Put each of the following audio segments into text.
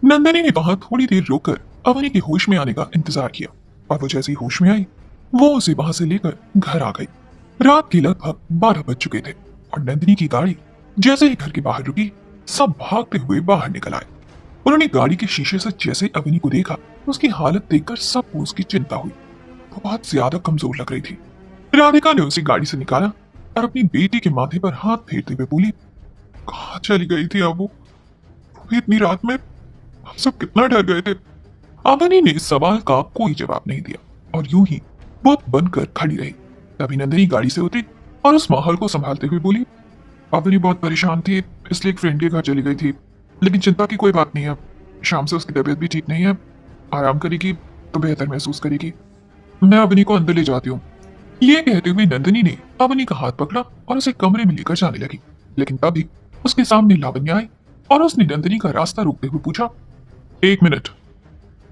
नंदनी ने वहां थोड़ी देर रोककर अवनी के होश में आने का इंतजार किया और वो जैसे ही होश में आई वो उसे वहां से लेकर घर आ गई। रात के लगभग 12 बज चुके थे और नंदिनी की गाड़ी जैसे ही घर के बाहर रुकी सब भागते हुए बाहर निकल आए। उन्होंने गाड़ी के शीशे से जैसे अवनी को देखा उसकी हालत देखकर सबको उसकी चिंता हुई। वो बहुत ज्यादा कमजोर लग रही थी। राधिका ने उसे गाड़ी से निकाला और अपनी बेटी के माथे पर हाथ फेरते हुए बोली, कहाँ चली गई थी अब वो भी इतनी रात में? हम सब कितना डर गए थे। अवनी ने इस सवाल का कोई जवाब नहीं दिया और यूं ही बहुत बनकर खड़ी रही। तभी नंदिनी गाड़ी से उतरी और उस माहौल को संभालते हुए बोली, अवनी बहुत परेशान थी इसलिए एक फ्रेंड के घर चली गई थी, लेकिन चिंता की कोई बात नहीं है। शाम से उसकी तबीयत भी ठीक नहीं है, आराम करेगी तो बेहतर महसूस करेगी। मैं अवनी को अंदर ले जाती हूँ। ये कहते हुए नंदिनी ने अवनी का हाथ पकड़ा और उसे कमरे में लेकर जाने लगी, लेकिन तभी उसके सामने लावण्य आई और उसने नंदिनी का रास्ता रोकते हुए पूछा, एक मिनट।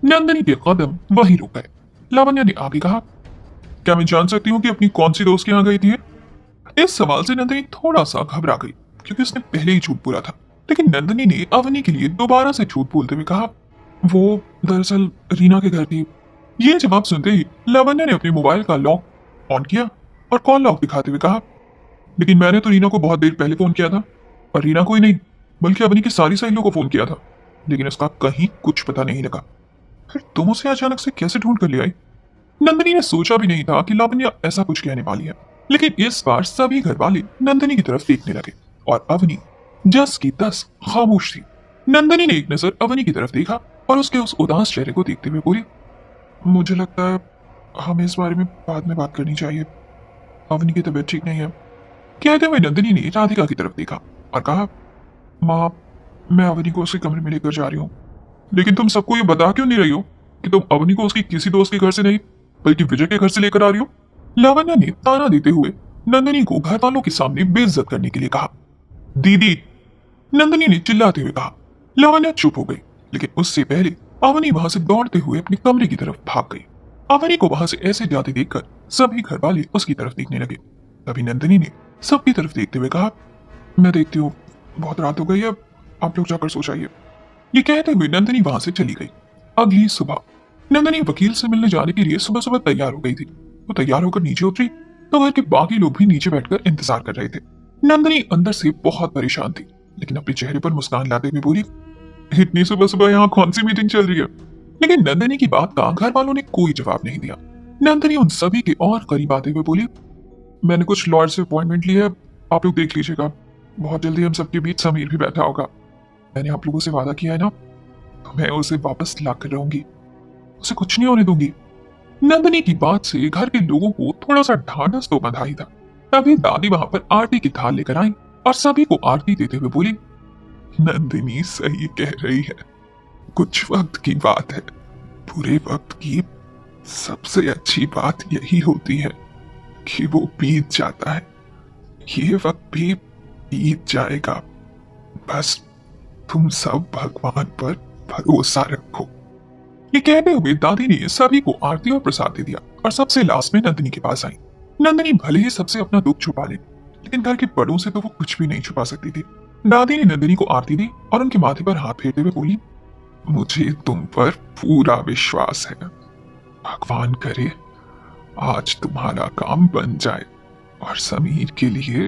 नंदिनी के कदम वहीं रुक गए। लावण्य ने आगे कहा, क्या मैं जान सकती हूँ कि अपनी कौन सी दोस्त के यहाँ गई थी? इस सवाल से नंदिनी थोड़ा सा घबरा गई क्योंकि उसने पहले ही झूठ बोला था, लेकिन नंदिनी ने अवनी के लिए दोबारा से झूठ बोलते हुए कहा, वो दरअसल रीना के घर थी। ये जवाब सुनते ही लावण्य ने अपने मोबाइल का लॉक ऑन किया और कॉल लॉक दिखाते हुए कहा, लेकिन मैंने तो रीना को बहुत देर पहले फोन किया था और रीना को ही नहीं बल्कि अवनी की सारी सहेलियों को फोन किया था, लेकिन उसका कहीं कुछ पता नहीं लगा। फिर तुम उसे अचानक से कैसे ढूंढ कर ले आई? नंदिनी ने सोचा भी नहीं था कि लावण्य ऐसा कुछ कहने वाली है, लेकिन इस बार सभी घर वाले नंदिनी की तरफ देखने लगे और अवनी 10 की 10 खामोश थी। नंदिनी ने एक नजर अवनी की तरफ देखा और उसके उस उदास चेहरे को देखते हुए बोली, मुझे लगता है हमें इस बारे में बाद में बात करनी चाहिए। अवनी की तबीयत ठीक नहीं है। कहते हुए नंदिनी ने राधिका की तरफ देखा और कहा, माँ, मैं अवनी को उसके कमरे में लेकर जा रही हूँ। लेकिन तुम सबको ये बता क्यों नहीं रही हो कि तुम अवनी को उसकी किसी दोस्त के घर से नहीं बल्कि विजय के घर से लेकर आ रही हो? लावण्य ने ताना देते हुए नंदिनी को घर वालों के सामने बेइज्जत करने के लिए कहा। दीदी, नंदिनी ने चिल्लाते हुए कहा। लावण्य चुप हो गई, लेकिन उससे पहले अवनी वहां से दौड़ते हुए अपने कमरे की तरफ भाग गई। अवनी को वहां से ऐसे जाते देखकर सभी घर वाले उसकी तरफ देखने लगे। तभी नंदिनी ने सबकी तरफ देखते हुए कहा, मैं देखती हूँ, बहुत रात हो गई है, आप लोग जाकर सो जाइए। ये कहते हुए नंदिनी वहां से चली गई। अगली सुबह नंदिनी वकील से मिलने जाने के लिए सुबह सुबह तैयार हो गई थी। वो तैयार होकर नीचे उतरी तो घर के बाकी लोग भी नीचे बैठकर इंतजार कर रहे थे। नंदिनी अंदर से बहुत परेशान थी, लेकिन अपने चेहरे पर मुस्कान लाते हुए बोली, इतनी सुबह सुबह यहाँ कौन सी मीटिंग चल रही है? लेकिन नंदिनी की बात का घर वालों ने कोई जवाब नहीं दिया। नंदिनी उन सभी के और करीब आते हुए बोली, मैंने कुछ लॉयर से अपॉइंटमेंट ली है, आप लोग देख लीजिएगा। बहुत जल्दी हम सबके बीच समीर भी बैठा होगा। मैंने आप लोगों से वादा किया है ना, तो मैं उसे वापस ला कर रहूंगी, उसे कुछ नहीं होने दूंगी। नंदिनी की बात से घर के लोगों को थोड़ा सा ढांढस तो बंधा ही था। तभी दादी वहां पर आरती की थाल लेकर आई और सभी को आरती देते हुए बोली, नंदिनी सही कह रही है, कुछ वक्त की बात है। पूरे वक्त की सबसे अच्छी बात यही होती है कि वो बीत जाता है। ये वक्त भी बीत जाएगा, बस तुम सब भगवान पर भरोसा रखो। ये कहते हुए दादी ने सभी को आरती और प्रसाद दे दिया और सबसे लास्ट में नंदिनी के पास आई। नंदिनी भले ही सबसे अपना दुख छुपा ले, लेकिन घर के बड़ों से तो वो कुछ भी नहीं छुपा सकती थी। दादी ने नंदिनी को आरती दी और उनके माथे पर हाथ फेरते हुए बोली, मुझे तुम पर पूरा विश्वास है। भगवान करे आज तुम्हारा काम बन जाए और समीर के लिए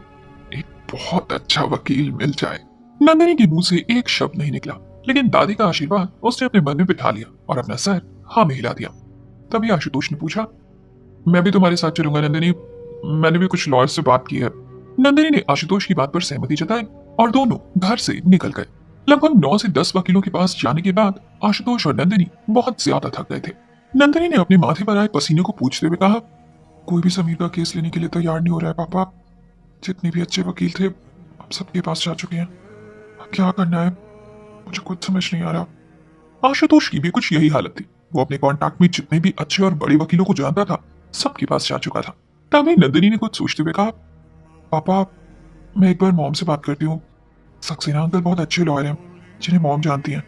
एक बहुत अच्छा वकील मिल जाए। नंदिनी के मुंह से एक शब्द नहीं निकला, लेकिन दादी का आशीर्वाद उसने अपने मन में बिठा लिया और अपना सर हाँ में हिला दिया। तभी आशुतोष ने पूछा, मैं भी तुम्हारे साथ चलूंगा नंदिनी, मैंने भी कुछ लॉयर से बात की है। नंदिनी ने आशुतोष की बात पर सहमति जताई और दोनों घर से निकल गए। लगभग 9 से 10 वकीलों के पास जाने के बाद आशुतोष और नंदिनी बहुत ज्यादा थक गए थे। नंदिनी ने अपने माथे पर आए पसीने को पूछते हुए कहा, कोई भी समीर का केस लेने के लिए तैयार नहीं हो रहा है पापा। जितने भी अच्छे वकील थे अब सबके पास जा चुके हैं, क्या करना है मुझे कुछ समझ नहीं आ रहा। आशुतोष की भी कुछ यही हालत थी। वो अपने कॉन्टैक्ट में जितने भी अच्छे और बड़े वकीलों को जानता था सबके पास जा चुका था। तभी नंदिनी ने कुछ सोचते हुए कहा, पापा, मैं एक बार मॉम से बात करती हूँ। सक्सेना अंकल बहुत अच्छे लॉयर हैं जिन्हें मॉम जानती हैं,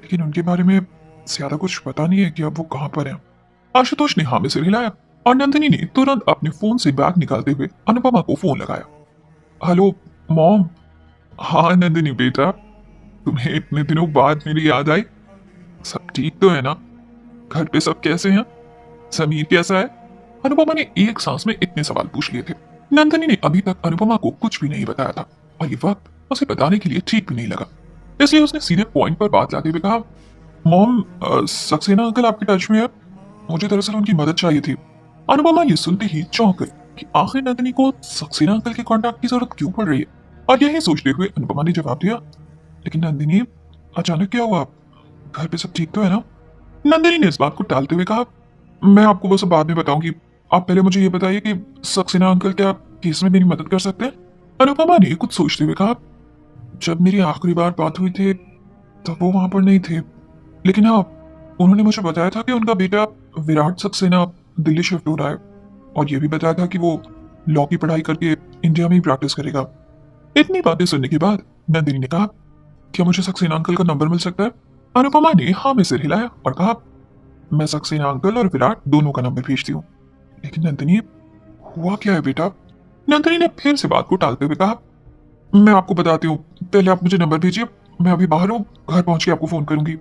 लेकिन उनके बारे में ज्यादा कुछ पता नहीं है कि अब वो कहाँ पर हैं। आशुतोष ने हाँ में सिर हिलाया और नंदिनी ने तुरंत अपने फोन से बैग निकालते हुए अनुपमा को फोन लगाया। Hello mom. हाँ नंदिनी बेटा, तुम्हें इतने दिनों बाद मेरी याद आई? सब ठीक तो है ना? घर पे सब कैसे हैं? समीर कैसा है? अनुपमा ने एक सांस में इतने सवाल पूछ लिए थे। नंदनी ने अभी तक अनुपमा को कुछ भी नहीं बताया था और ये वक्त उसे बताने के लिए ठीक भी नहीं लगा, इसलिए उसने सीधे पॉइंट पर बात लाते हुए कहा, मॉम, सक्सेना अंकल आपके टच में है? मुझे दरअसल उनकी मदद चाहिए थी। अनुपमा ये सुनते ही चौंक गई कि आखिर नंदनी को सक्सेना अंकल के कॉन्टैक्ट की जरूरत क्यों पड़ रही है, और यही सोचते हुए अनुपमा ने जवाब दिया, लेकिन नंदिनी, अचानक क्या हुआ? घर पे सब ठीक तो है ना? नंदिनी ने इस बात को टालते हुए कहा, मैं आपको वो सब बाद में बताऊंगी, आप पहले मुझे ये बताइए कि सक्सेना अंकल क्या केस में मेरी मदद कर सकते हैं? अनुपमा ने कुछ सोचते हुए कहा, जब मेरी आखिरी बार बात हुई थी तब वो वहां पर नहीं थे, लेकिन हाँ, उन्होंने मुझे बताया था कि उनका बेटा विराट सक्सेना दिल्ली शिफ्ट हो रहा है, और ये भी बताया था कि वो लॉ की पढ़ाई करके इंडिया में ही प्रैक्टिस करेगा। इतनी बातें सुनने के बाद नंदिनी ने कहा, क्या मुझे सक्सेना अंकल का नंबर मिल सकता है? अनुपमा ने हाँ में सिर हिलाया और कहा, मैं सक्सेना अंकल और विराट दोनों का नंबर भेजती हूँ। लेकिन नंदिनी, हुआ क्या है बेटा? नंदिनी ने फिर से बात को टालते हुए कहा, मैं आपको बताती हूँ, पहले आप मुझे नंबर भेजिए, मैं अभी बाहर हूँ, घर पहुंच के आपको फोन करूंगी।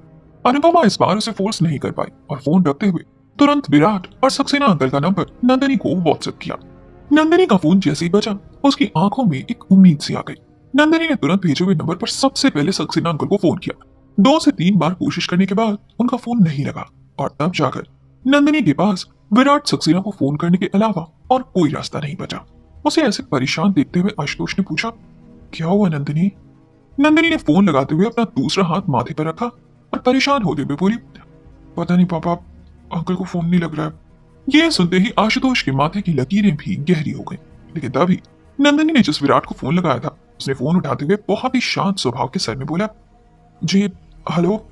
अनुपमा इस बार उसे फोर्स नहीं कर पाई और फोन रखते हुए तुरंत विराट और सक्सेना अंकल का नंबर नंदिनी को व्हाट्सएप किया। नंदिनी का फोन जैसे ही बजा, उसकी आंखों में एक उम्मीद सी आ गई। नंदिनी ने तुरंत भेजे हुए नंबर पर सबसे पहले सक्सेना अंकल को फोन किया। 2 से 3 बार कोशिश करने के बाद उनका फोन नहीं लगा और तब जाकर नंदिनी के पास विराट सक्सेना को फोन करने के अलावा और कोई रास्ता नहीं बचा। उसे ऐसे परेशान देखते हुए आशुतोष ने पूछा, क्या हुआ नंदिनी? नंदिनी ने फोन लगाते हुए अपना दूसरा हाथ माथे पर रखा और परेशान होते हुए बोली, पता नहीं पापा, अंकल को फोन नहीं लग रहा है। यह सुनते ही आशुतोष के माथे की लकीरें भी गहरी हो गईं। लेकिन तभी नंदिनी ने जिस विराट को फोन लगाया था, उसने फोन उठाते हुए बहुत ही शांत स्वभाव के स्वर में बोला, जी हेलो।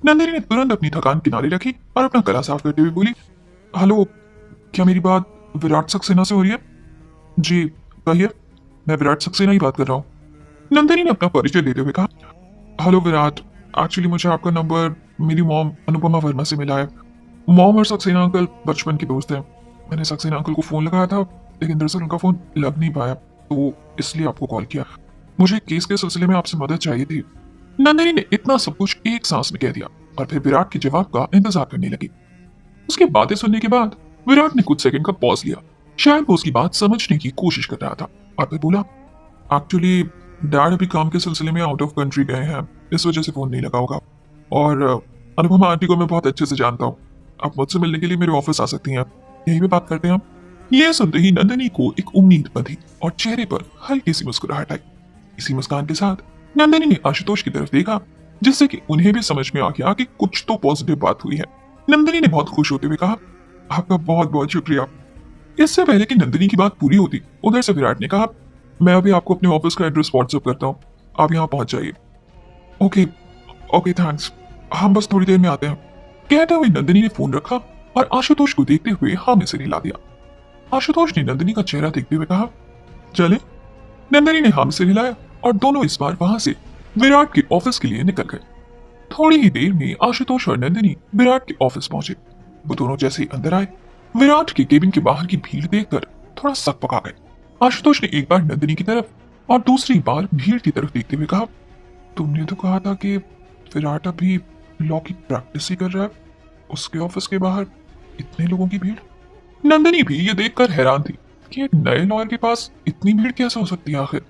नंदिनी ने तुरंत अपनी थकान किनारे रखी और अपना गला साफ करते हुए बोली, हेलो, क्या मेरी बात विराट सक्सेना से हो रही है? जी कहिए, मैं विराट सक्सेना ही बात कर रहा हूँ। नंदिनी ने अपना परिचय देते हुए कहा, हेलो विराट, एक्चुअली मुझे आपका नंबर मेरी मॉम अनुपमा वर्मा से मिला है। मॉम और सक्सेना अंकल बचपन के दोस्त हैं। मैंने सक्सेना अंकल को फोन लगाया था, लेकिन दरअसल उनका फोन लग नहीं पाया, तो इसलिए आपको कॉल किया। मुझे केस के सिलसिले में आपसे मदद चाहिए थी। नंदिनी ने इतना सब कुछ एक सांस में कह दिया और फिर विराट के जवाब का इंतजार करने लगी। उसकी बातें सुनने के बाद विराट ने कुछ सेकंड का पॉज लिया, शायद वो उसकी बात समझने की कोशिश कर रहा था, और फिर बोला, एक्चुअली डैड अभी काम के सिलसिले में आउट ऑफ कंट्री गए हैं, इस वजह से फोन नहीं लगा होगा। और अनुपमा आंटी को मैं बहुत अच्छे से जानता हूँ, आप मुझसे मिलने के लिए मेरे ऑफिस आ सकती हैं, यहीं पे बात करते हैं हम। यह सुनते ही नंदिनी को एक उम्मीद बंधी और चेहरे पर हल्की सी मुस्कुराहट आई। इसी मुस्कान के साथ नंदिनी ने आशुतोष की तरफ देखा, जिससे कि उन्हें भी समझ में आ गया कि कुछ तो पॉजिटिव बात हुई है। नंदिनी ने बहुत खुश होते हुए कहा, आपका बहुत बहुत शुक्रिया। इससे पहले कि नंदिनी की बात पूरी होती, उधर से विराट ने कहा, मैं अभी आपको अपने ऑफिस का एड्रेस व्हाट्सएप करता हूँ, आप यहाँ पहुंच जाइए। ओके ओके थैंक्स, हम बस थोड़ी देर में आते हैं। कहते हुए नंदिनी ने फोन रखा और आशुतोष को देखते हुए हाँ में सिर हिला दिया। आशुतोष ने नंदिनी का चेहरा देखते हुए कहा, चले। नंदिनी ने हाँ में सिर हिलाया और दोनों इस बार वहां से विराट के ऑफिस के लिए निकल गए। थोड़ी ही देर में आशुतोष और नंदिनी विराट के ऑफिस पहुंचे। वो दोनों जैसे ही अंदर आए, विराट के केबिन के बाहर की भीड़ देखकर थोड़ा सक पका गए। आशुतोष ने एक बार नंदिनी की तरफ और दूसरी बार भीड़ की तरफ देखते हुए कहा, तुमने तो कहा था कि विराट अभी लॉ की प्रैक्टिस ही कर रहा है, उसके ऑफिस के बाहर इतने लोगों की भीड़। नंदिनी भी ये देखकर हैरान थी कि एक नए लॉयर के पास इतनी भीड़ कैसे हो सकती है आखिर।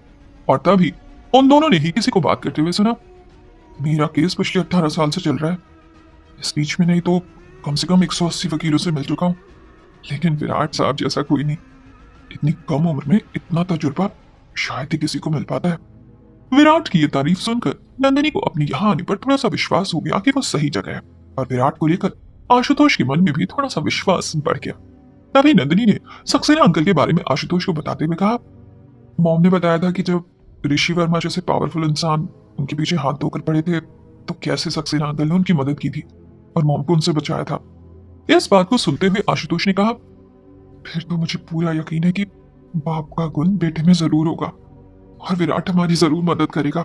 और तभी उन दोनों ने ही किसी को बात करते हुए सुना, मेरा केस पिछले 18 साल से चल रहा है, इस बीच में नहीं तो कम से कम 180 वकीलों से मिल चुका हूँ, लेकिन विराट साहब जैसा कोई नहीं। इतनी कम उम्र में इतना तजुर्बा शायद ही किसी को मिल पाता है। विराट की ये तारीफ सुनकर नंदिनी को अपनी यहाँ आने पर थोड़ा सा विश्वास हो गया कि वो सही जगह है, और विराट को लेकर आशुतोष के मन में भी थोड़ा सा विश्वास बढ़ गया। तभी नंदिनी ने सक्सेना अंकल के बारे में आशुतोष को बताते हुए कहा, मॉम ने बताया था कि जब ऋषि वर्मा जैसे पावरफुल इंसान उनके पीछे हाथ धोकर पड़े थे, तो कैसे सक्सेना अंकल ने उनकी मदद की थी और मॉम को उनसे बचाया था। इस बात को सुनते हुए आशुतोष ने कहा, फिर तो मुझे पूरा यकीन है कि बाप का गुण बेटे में जरूर होगा और विराट हमारी जरूर मदद करेगा।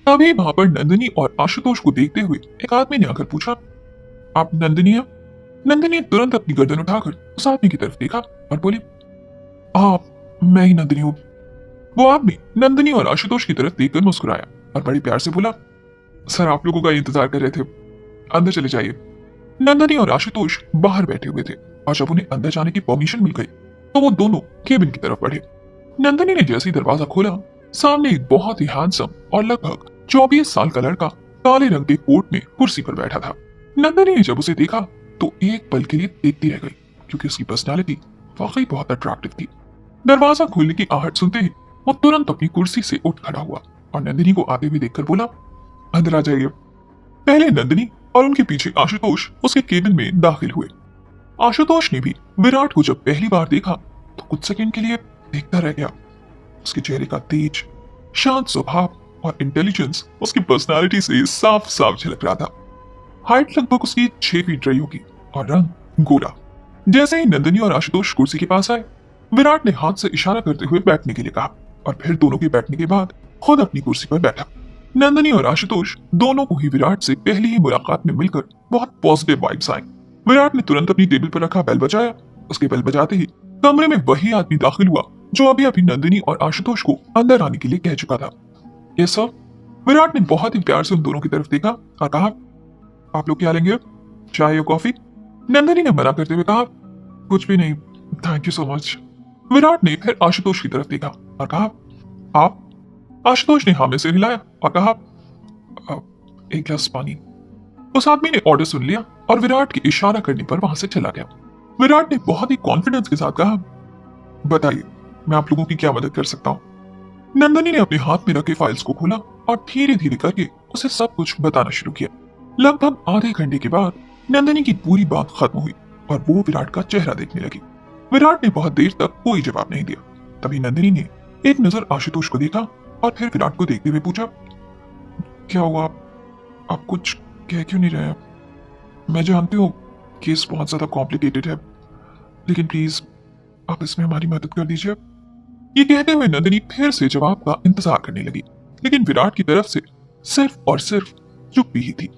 तभी वहां पर नंदिनी और आशुतोष को देखते हुए एक आदमी ने आकर पूछा, आप नंदिनी हैं? नंदिनी ने तुरंत अपनी गर्दन उठाकर उस आदमी की तरफ देखा और बोली, आप, मैं ही नंदिनी हूँ। वो आदमी नंदिनी और आशुतोष की तरफ देखकर मुस्कुराया और बड़े प्यार से बोला, सर आप लोगों का इंतजार कर रहे थे, अंदर चले जाइए। नंदनी और आशुतोष बाहर बैठे हुए थे और जब उन्हें अंदर जाने की परमिशन मिल गई तो वो दोनों केबिन की तरफ बढ़े। नंदनी ने जैसे ही दरवाजा खोला, सामने एक बहुत ही हैंडसम और लगभग 24 साल का लड़का काले रंग के कोट में कुर्सी पर बैठा था। नंदनी ने जब उसे देखा तो एक पल के लिए देखती रह गई, क्योंकि उसकी पर्सनालिटी वाकई बहुत अट्रैक्टिव थी। दरवाजा खोलने की आहट सुनते ही वो तुरंत अपनी कुर्सी से उठ खड़ा हुआ और नंदिनी को आते हुए देखकर बोला, अंदर आ जाइए। पहले नंदिनी और उनके पीछे आशुतोष उसके केबिन में दाखिल हुए। आशुतोष ने भी विराट को जब पहली बार देखा तो कुछ सेकंड के लिए देखता रह गया। उसके चेहरे का तेज, शांत स्वभाव और इंटेलिजेंस उसकी पर्सनालिटी से साफ साफ झलक रहा था। हाइट लगभग उसकी 6 फीट रही होगी और रंग गोरा। जैसे ही नंदिनी और आशुतोष कुर्सी के पास आए, विराट ने हाथ से इशारा करते हुए बैठने के लिए कहा और फिर दोनों के बैठने के बाद खुद अपनी कुर्सी पर बैठा। नंदिनी और आशुतोष दोनों को ही विराट से पहली ही मुलाकात में मिलकर बहुत पॉजिटिव वाइब्स आई। विराट ने तुरंत अपनी टेबल पर रखा बेल बजाया। उसके बेल बजाते ही कमरे में वही आदमी दाखिल हुआ जो अभी अभी नंदिनी और आशुतोष को अंदर आने के लिए कह चुका था। Yes sir. विराट ने बहुत ही प्यार से उन दोनों की तरफ देखा और कहा, आप लोग क्या लेंगे, चाय या कॉफी? नंदिनी ने मना करते हुए कहा, कुछ भी नहीं, thank you so much. Virat ने फिर आशुतोष की तरफ देखा और कहा, आप? आशुतोष ने हाँ में सिर हिलाया और कहा, एक गिलास पानी। उस आदमी ने ऑर्डर सुन लिया और विराट के इशारा करने पर वहां से चला गया। विराट ने बहुत ही कॉन्फिडेंस के साथ कहा, बताइए मैं आप लोगों की क्या मदद कर सकता हूँ। नंदनी ने अपने हाथ में रखे फाइल्स को खोला और धीरे धीरे करके उसे सब कुछ बताना शुरू किया। लगभग आधे घंटे के बाद नंदनी की पूरी बात खत्म हुई और वो विराट का चेहरा देखने लगी। विराट ने बहुत देर तक कोई जवाब नहीं दिया। तभी नंदनी ने एक नजर आशुतोष को देखा और फिर विराट को देखते हुए पूछा, क्या हुआ, आप कुछ कह क्यों नहीं रहे? मैं जानती हूँ केस बहुत ज्यादा कॉम्प्लिकेटेड है, लेकिन प्लीज आप इसमें हमारी मदद कर दीजिए। ये कहते हुए नंदिनी फिर से जवाब का इंतजार करने लगी, लेकिन विराट की तरफ से सिर्फ और सिर्फ चुप्पी ही थी।